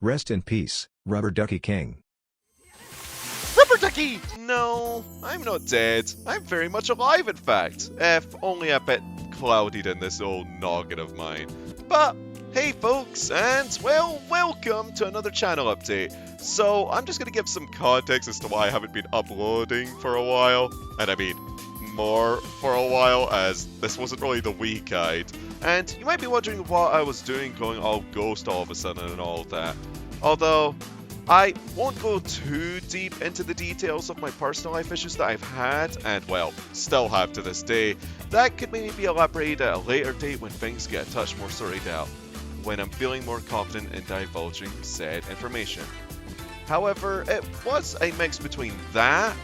Rest in peace, Rubber Ducky King. Rubber Ducky! No, I'm not dead. I'm very much alive, in fact. If only a bit clouded in this old noggin of mine. But, hey folks, and well, welcome to another channel update. So, I'm just going to give some context as to why I haven't been uploading for a while. And I mean, more for a while, as this wasn't really the week guide. And you might be wondering what I was doing going all ghost all of a sudden and all that. Although, I won't go too deep into the details of my personal life issues that I've had, and well, still have to this day. That could maybe be elaborated at a later date when things get a touch more sorted out, when I'm feeling more confident in divulging said information. However, it was a mix between that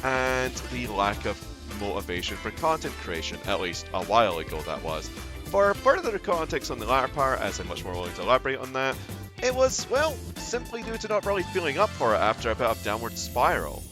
and the lack of motivation for content creation, at least a while ago that was. For further context on the latter part, as I'm much more willing to elaborate on that, it was, well, simply due to not really feeling up for it after a bit of downward spiral.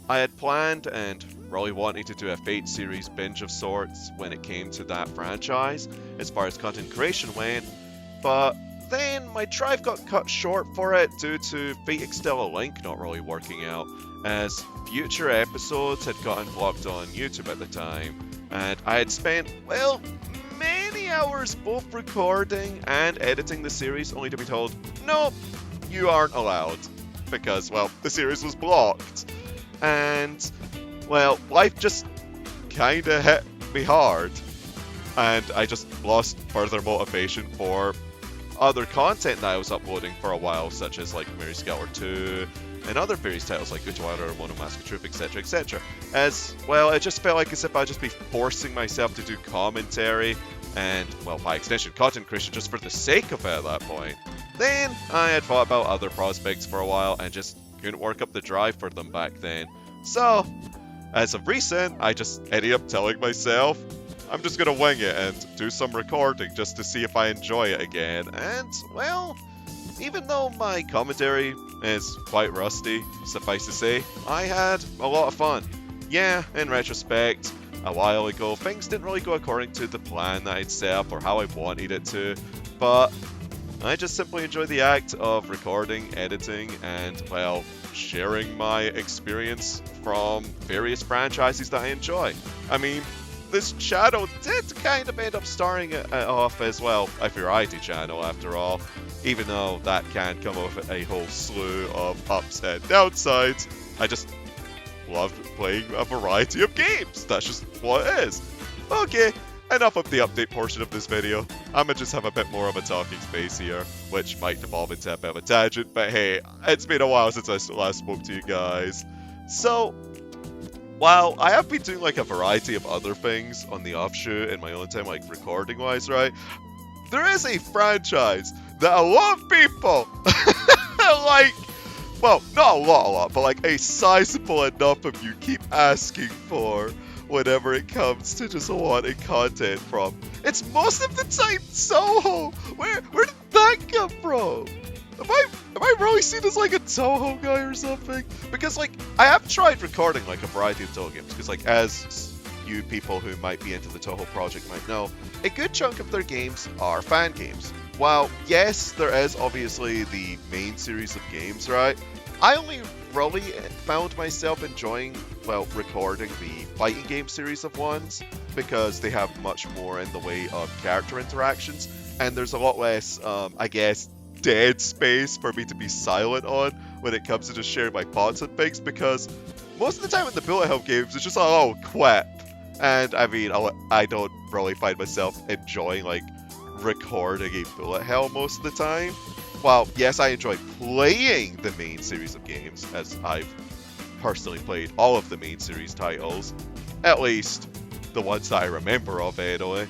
I had planned and really wanted to do a Fate series binge of sorts when it came to that franchise, as far as content creation went, but then my drive got cut short for it due to Fate Extella Link not really working out, as future episodes had gotten blocked on YouTube at the time, and I had spent, well, many hours both recording and editing the series only to be told, nope, you aren't allowed, because, well, the series was blocked. And, well, life just kinda hit me hard, and I just lost further motivation for other content that I was uploading for a while, such as like Mary Skelter 2, and other various titles like Uchiwara, Monomask of Truth, etc, etc. As, well, it just felt like as if I'd just be forcing myself to do commentary, and, well, by extension, content creation just for the sake of it at that point. Then, I had thought about other prospects for a while, and just couldn't work up the drive for them back then. So, as of recent, I just ended up telling myself, I'm just gonna wing it and do some recording just to see if I enjoy it again, and, well, even though my commentary is quite rusty, suffice to say, I had a lot of fun. Yeah, in retrospect, a while ago, things didn't really go according to the plan that I'd set up or how I wanted it to, but I just simply enjoy the act of recording, editing, and, well, sharing my experience from various franchises that I enjoy. I mean, this channel did kind of end up starting it off as, well, a variety channel after all, even though that can come with a whole slew of ups and downsides. I just loved playing a variety of games. That's just what it is. Okay, enough of the update portion of this video. I'ma just have a bit more of a talking space here, which might devolve into a bit of a tangent, but hey, it's been a while since I last spoke to you guys. So, while I have been doing like a variety of other things on the offshoot in my own time, like recording wise, right? There is a franchise that a lot of people like, well, not a lot, but like a sizable enough of you keep asking for whenever it comes to just wanting content from. It's most of the time Toho! Where did that come from? Am I really seen as like a Toho guy or something? Because like, I have tried recording like a variety of Toho games, because like, as you people who might be into the Toho project might know, a good chunk of their games are fan games. While, yes, there is obviously the main series of games, right? I only really found myself enjoying, well, recording the fighting game series of ones, because they have much more in the way of character interactions, and there's a lot less, I guess, dead space for me to be silent on when it comes to just sharing my thoughts and things, because most of the time in the bullet hell games, it's just like, oh, quip. And, I mean, I don't really find myself enjoying, like, recording a bullet hell most of the time. While, yes, I enjoy playing the main series of games, as I've personally played all of the main series titles, at least the ones that I remember of anyway,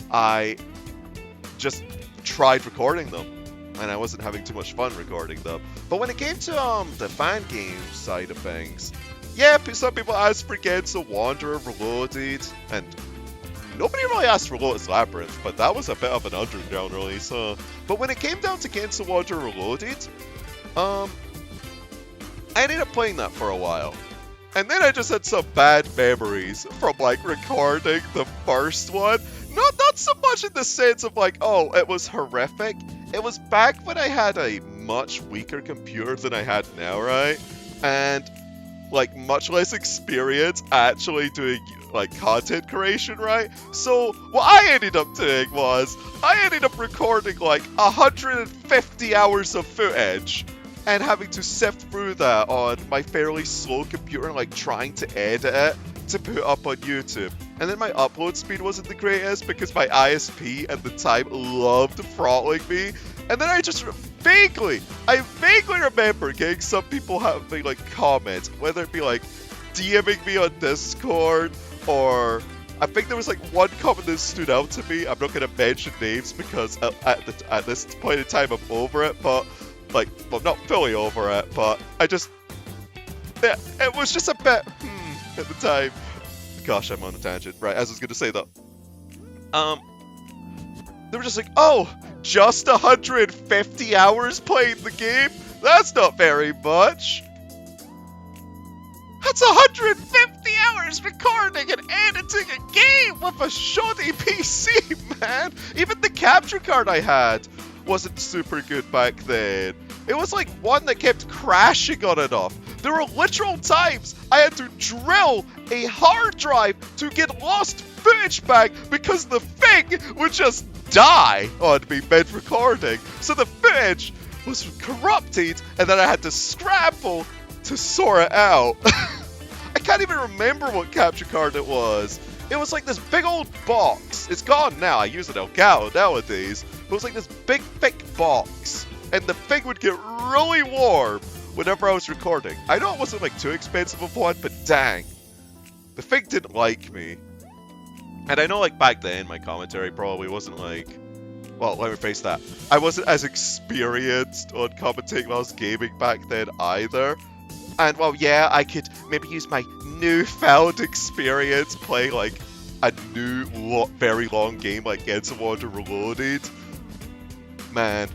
I just tried recording them, and I wasn't having too much fun recording them. But when it came to the fan game side of things, yeah, some people asked for Genso Wanderer Reloaded, and nobody really asked for Lotus Labyrinth, but that was a bit of an underground release, huh? But when it came down to Genso Wanderer Reloaded, I ended up playing that for a while. And then I just had some bad memories from, like, recording the first one. Not so much in the sense of, like, oh, it was horrific. It was back when I had a much weaker computer than I had now, right? And like much less experience actually doing like content creation, right? So what I ended up doing was I ended up recording like 150 hours of footage and having to sift through that on my fairly slow computer, like trying to edit it to put up on YouTube. And then my upload speed wasn't the greatest because my ISP at the time loved throttling me. And then I vaguely remember getting some people having like comments, whether it be like DMing me on Discord, or I think there was like one comment that stood out to me. I'm not going to mention names because at this point in time I'm over it, but like, well, not fully over it, but it was just a bit at the time. Gosh, I'm on a tangent. Right, as I was going to say though, they were just like, oh, just 150 hours playing the game? That's not very much. That's 150 hours recording and editing a game with a shoddy PC, man. Even the capture card I had wasn't super good back then. It was like one that kept crashing on and off. There were literal times I had to drill a hard drive to get lost footage back because the thing would just die on me mid-recording. So the footage was corrupted and then I had to scramble to sort it out. I can't even remember what capture card it was. It was like this big old box. It's gone now. I use an Elgato nowadays. But it was like this big, thick box. And the thing would get really warm whenever I was recording. I know it wasn't like too expensive of one, but dang. The thing didn't like me. And I know like back then my commentary probably wasn't like... Well, let me face that. I wasn't as experienced on commentating while I was gaming back then either. And well, yeah, I could maybe use my newfound experience playing like a new, very long game like Get Water Reloaded. Man,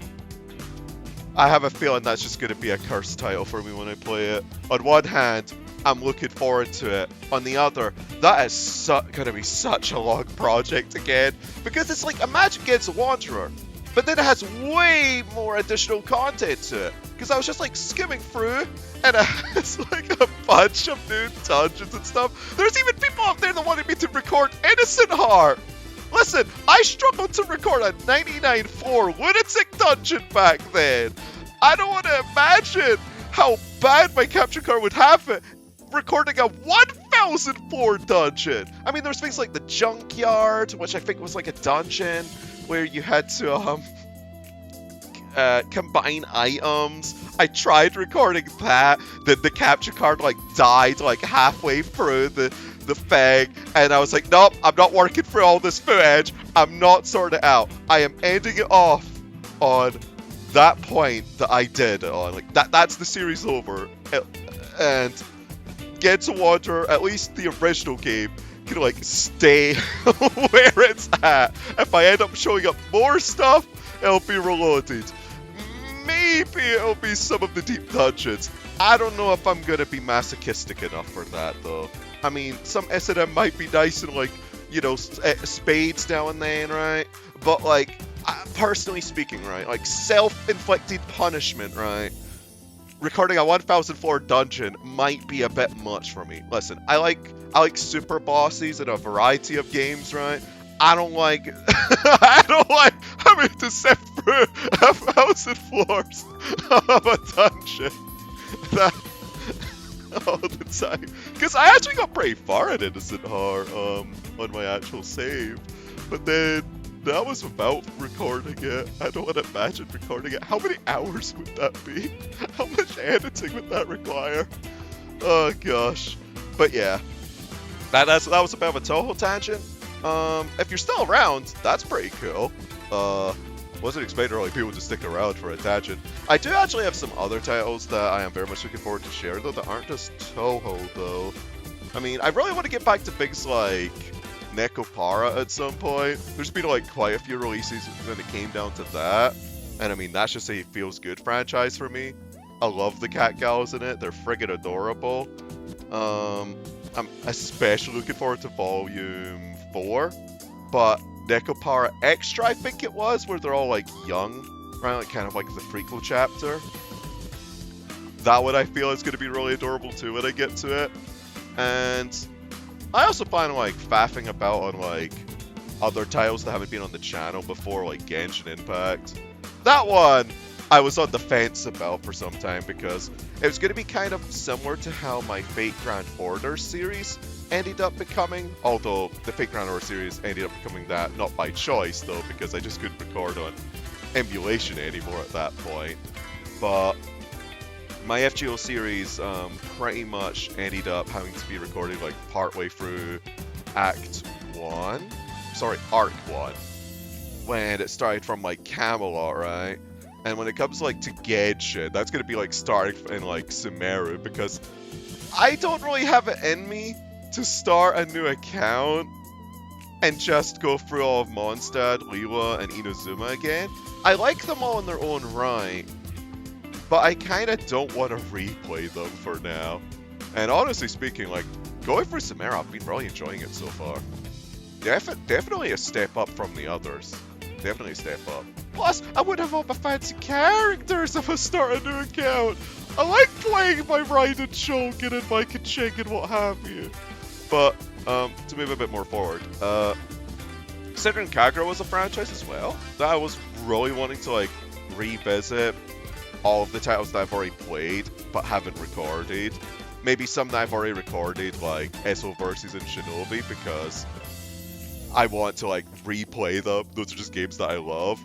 I have a feeling that's just going to be a cursed title for me when I play it. On one hand, I'm looking forward to it. On the other, that is going to be such a long project again. Because it's like, imagine Get Wanderer, but then it has way more additional content to it. Because I was just like skimming through, and it has like a bunch of new dungeons and stuff. There's even people out there that wanted me to record Innocent Heart. Listen, I struggled to record a 99.4 lunatic dungeon back then. I don't want to imagine how bad my capture card would have it recording a 1004 dungeon. I mean, there's things like the junkyard, which I think was like a dungeon where you had to combine items. I tried recording that, then the capture card like died like halfway through the thing, and I was like, nope, I'm not working through all this footage. I'm not sorting it out. I am ending it off on that point that I did it on. Like that's the series over. And Get to Water, at least the original game, can like stay where it's at. If I end up showing up more stuff, it'll be reloaded. Maybe it'll be some of the deep dungeons. I don't know if I'm gonna be masochistic enough for that though. I mean, some S&M might be nice and like, you know, spades now and then, right? But like, personally speaking, right, like self-inflicted punishment, right? Recording a 1004 dungeon might be a bit much for me. Listen, I like super bosses in a variety of games, right? I don't like having to sift through 1,000 floors of a dungeon all the time. Because I actually got pretty far at Innocent Heart on my actual save, but then that was without recording it. I don't want to imagine recording it. How many hours would that be? How much editing would that require? Oh gosh. But yeah, that was a bit of a Toho tangent. If you're still around, that's pretty cool. Wasn't expecting really people to stick around for a tangent. I do actually have some other titles that I am very much looking forward to share though that aren't just Toho though. I mean, I really want to get back to things like Nekopara at some point. There's been like quite a few releases when it came down to that. And I mean, that's just a feels good franchise for me. I love the cat gals in it. They're friggin' adorable. I'm especially looking forward to Volume 4. But Nekopara Extra, I think it was, where they're all like young. right? Like kind of like the prequel chapter. That one I feel is going to be really adorable too when I get to it. And I also find like faffing about on like other titles that haven't been on the channel before, like Genshin Impact. That one I was on the fence about for some time because it was going to be kind of similar to how my Fate Grand Order series ended up becoming, although the Fate Grand Order series ended up becoming that not by choice though, because I just couldn't record on emulation anymore at that point. But my FGO series pretty much ended up having to be recorded like partway through Arc 1, when it started from like Camelot, right? And when it comes like to Genshin, that's gonna be like starting in like Sumeru, because I don't really have it in me to start a new account and just go through all of Mondstadt, Liyue, and Inazuma again. I like them all in their own right, but I kind of don't want to replay them for now. And honestly speaking, like, going through Sumeru, I've been really enjoying it so far. Definitely a step up from the others. Definitely a step up. Plus, I would have all my fancy characters if I start a new account. I like playing my Raiden Shogun and my Kaching and what have you. But, to move a bit more forward, Senran Kagura was a franchise as well that I was really wanting to, like, revisit all of the titles that I've already played but haven't recorded. Maybe some that I've already recorded, like SO Versus and Shinobi, because I want to like replay them. Those are just games that I love.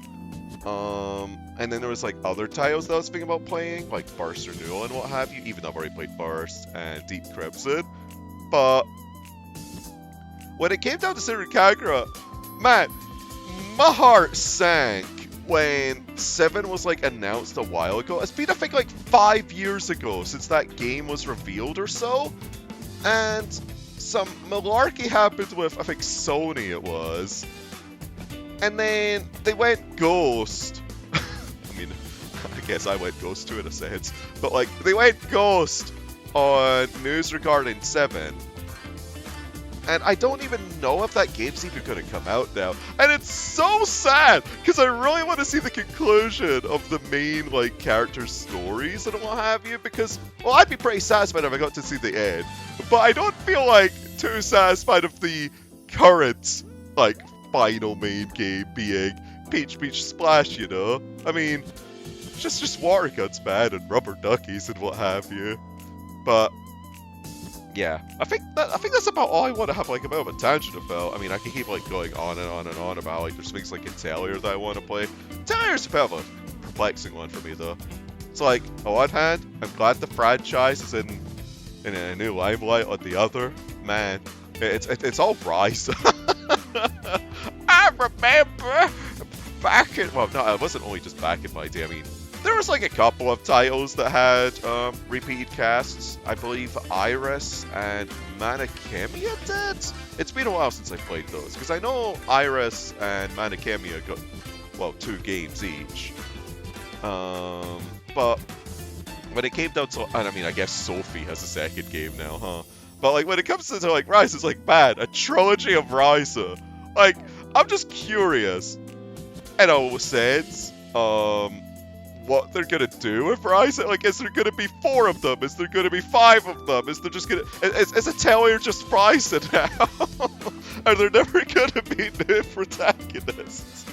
And then there was like other titles that I was thinking about playing, like Burst Renewal and what have you, even though I've already played Burst and Deep Crimson. But when it came down to Senran Kagura, man, my heart sank when 7 was like announced a while ago. It's been I think like 5 years ago since that game was revealed or so. And some malarkey happened with, I think Sony it was. And then they went ghost. I mean, I guess I went ghost too in a sense. But like, they went ghost on news regarding 7. And I don't even know if that game's even going to come out now. And it's so sad, because I really want to see the conclusion of the main, like, character stories and what have you, because, well, I'd be pretty satisfied if I got to see the end. But I don't feel, like, too satisfied of the current, like, final main game being Peach Peach Splash, you know? I mean, just water guns, man, and rubber duckies and what have you. But yeah, I think that's about all I want to have like a bit of a tangent about. I mean, I can keep like going on and on and on about like there's things like Atelier that I want to play. Atelier's a bit of a perplexing one for me though. It's like on one hand, I'm glad the franchise is in a new limelight. On the other, man, it's all Rise. I remember back in, well, no, it wasn't only just back in my day. I mean, there was like a couple of titles that had repeated casts. I believe Iris and Manakemia did. It's been a while since I played those, because I know Iris and Manakemia got, well, 2 games each. But when it came down to, and I mean, I guess Sophie has a second game now, huh? But like when it comes to like Rise, it's like, man, a trilogy of Ryza. Like, I'm just curious, in a sense, what they're gonna do with Ryza. Like, is there gonna be 4 of them? Is there gonna be 5 of them? Is there just gonna, is Atelier just Ryza now? Are there never gonna be new protagonists?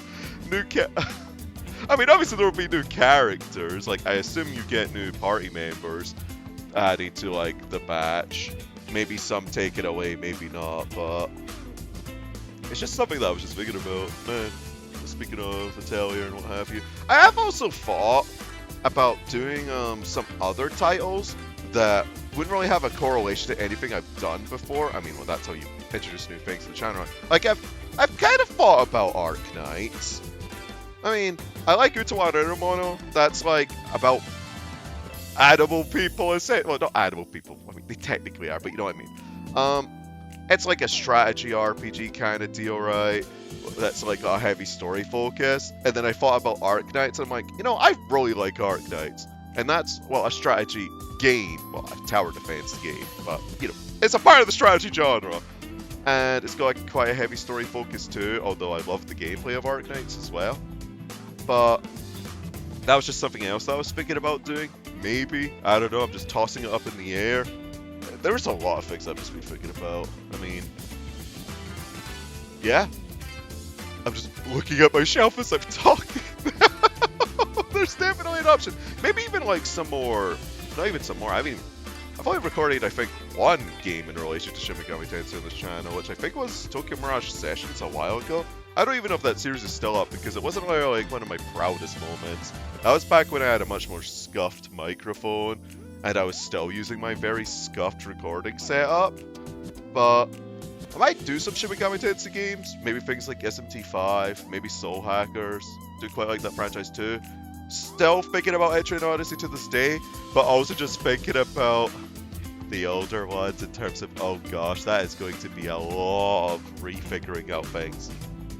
I mean, obviously there will be new characters. Like, I assume you get new party members added to like the batch. Maybe some take it away, maybe not, but it's just something that I was just thinking about, man. Speaking of Atelier and what have you, I have also thought about doing some other titles that wouldn't really have a correlation to anything I've done before. I mean, well, that's how you introduce new things to the channel. Like, I've kind of thought about Arc Knights. I mean, I like Utawa Rerumono. That's like about animal people, well, not animal people. I mean, they technically are, but you know what I mean. It's like a strategy RPG kind of deal, right? That's like a heavy story focus. And then I thought about Arc Knights, and I'm like, you know, I really like Arc Knights. And that's, well, a strategy game. Well, a tower defense game. But, you know, it's a part of the strategy genre. And it's got like quite a heavy story focus too, although I love the gameplay of Arc Knights as well. But that was just something else that I was thinking about doing. Maybe. I don't know. I'm just tossing it up in the air. There's a lot of things I've just been thinking about. I mean, yeah. I'm just looking at my shelf as I'm talking. There's definitely an option. Maybe even like some more. Not even some more. I've only recorded, I think, one game in relation to Shin Megami Tensei on this channel, which I think was Tokyo Mirage Sessions a while ago. I don't even know if that series is still up, because it wasn't really like one of my proudest moments. That was back when I had a much more scuffed microphone, and I was still using my very scuffed recording setup. But I might do some Shin Megami Tensei games, maybe things like SMT5, maybe Soul Hackers. Do quite like that franchise too. Still thinking about Etrian Odyssey to this day, but also just thinking about the older ones in terms of, oh gosh, that is going to be a lot of refiguring out things.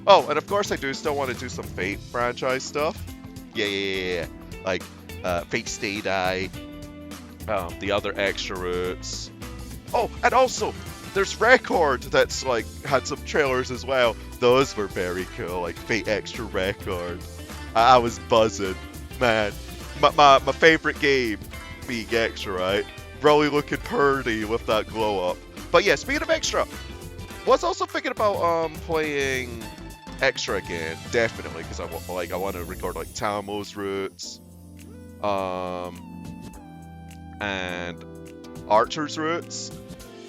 Oh, and of course I do still want to do some Fate franchise stuff. Yeah. Like, Fate Stay Die, the other extra routes. Oh, and also, there's Record that's, like, had some trailers as well. Those were very cool, like Fate Extra Record. I was buzzing. Man, my favorite game being Extra, right? Really looking pretty with that glow up. But yeah, speaking of Extra, was also thinking about playing Extra again, definitely, because I want to record like Tamo's routes, and Archer's routes.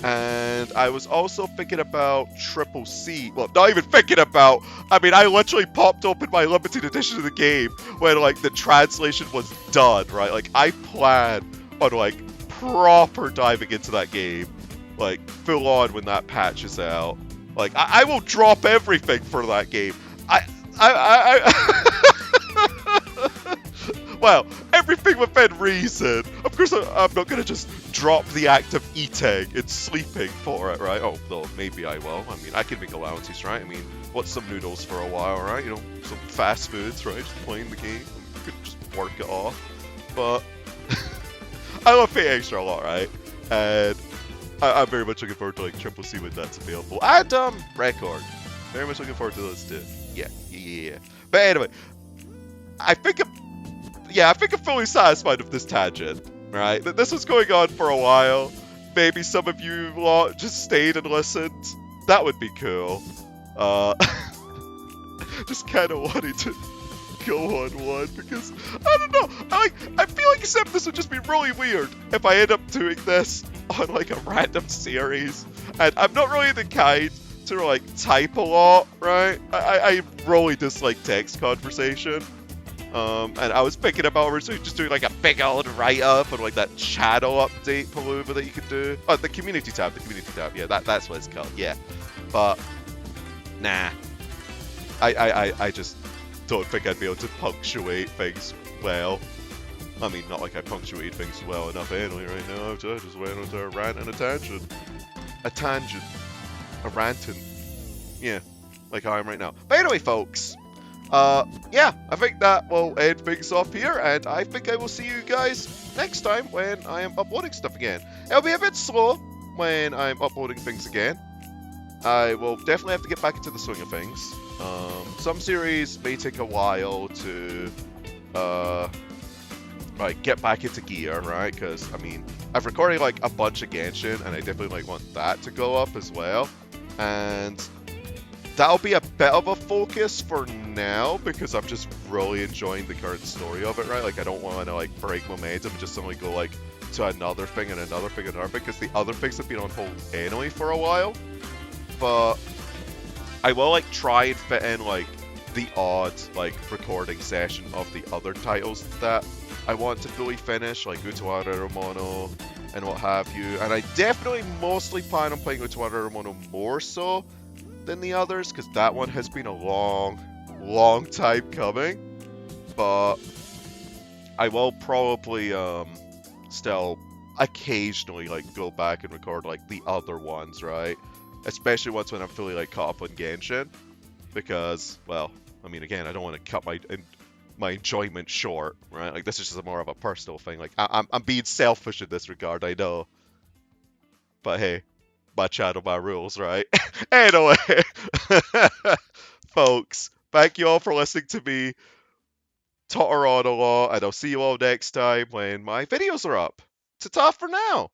And I was also thinking about Triple C. Well, not even thinking about. I mean, I literally popped open my limited edition of the game when, like, the translation was done, right? Like, I plan on, like, proper diving into that game, like, full on when that patch is out. Like, I will drop everything for that game. Well, everything within reason. Of course, I'm not going to just drop the act of eating and sleeping for it, right? Oh, though, maybe I will. I mean, I can make allowances, right? I mean, what's some noodles for a while, right? You know, some fast foods, right? Just playing the game. You could just work it off. But I love Fate Extra a lot, right? And I'm very much looking forward to, like, Triple C when that's available. And, Record. Very much looking forward to those too. Yeah. But anyway, I think I'm fully satisfied with this tangent, right? This was going on for a while. Maybe some of you lot just stayed and listened. That would be cool. Just kind of wanted to go on one because, I don't know, I feel like this would just be really weird if I end up doing this on like a random series. And I'm not really the kind to like type a lot, right? I really dislike text conversation. And I was thinking about originally just doing like a big old write-up on like that channel update pullover that you could do. Oh, the community tab, yeah, that's what it's called, yeah. But, nah. I just don't think I'd be able to punctuate things well. I mean, not like I punctuate things well enough anyway right now. I just went into a rant and a tangent. A ranting. Yeah, like how I am right now. But anyway, folks. Yeah, I think that will end things off here, and I think I will see you guys next time when I am uploading stuff again. It'll be a bit slow when I'm uploading things again. I will definitely have to get back into the swing of things. Some series may take a while to, like, get back into gear, right? Because, I mean, I've recorded, like, a bunch of Genshin, and I definitely, like, want that to go up as well. And that'll be a bit of a focus for now, because I'm just really enjoying the current story of it, right? Like, I don't want to, like, break momentum and just suddenly go, like, to another thing and another thing and another thing, because the other things have been on hold anyway for a while. But I will, like, try and fit in, like, the odd, like, recording session of the other titles that I want to fully finish, like Utawara Ramono and what have you. And I definitely mostly plan on playing Utawara Ramono more so than the others, because that one has been a long time coming. But I will probably still occasionally, like, go back and record, like, the other ones, right? Especially once when I'm fully, like, caught up on Genshin, because, well, I mean, again, I don't want to cut my enjoyment short, right? Like, this is just more of a personal thing. Like, I'm being selfish in this regard, I know, but hey, my channel, my rules, right? Anyway, folks, thank you all for listening to me totter on a lot, and I'll see you all next time when my videos are up. Ta-ta for now!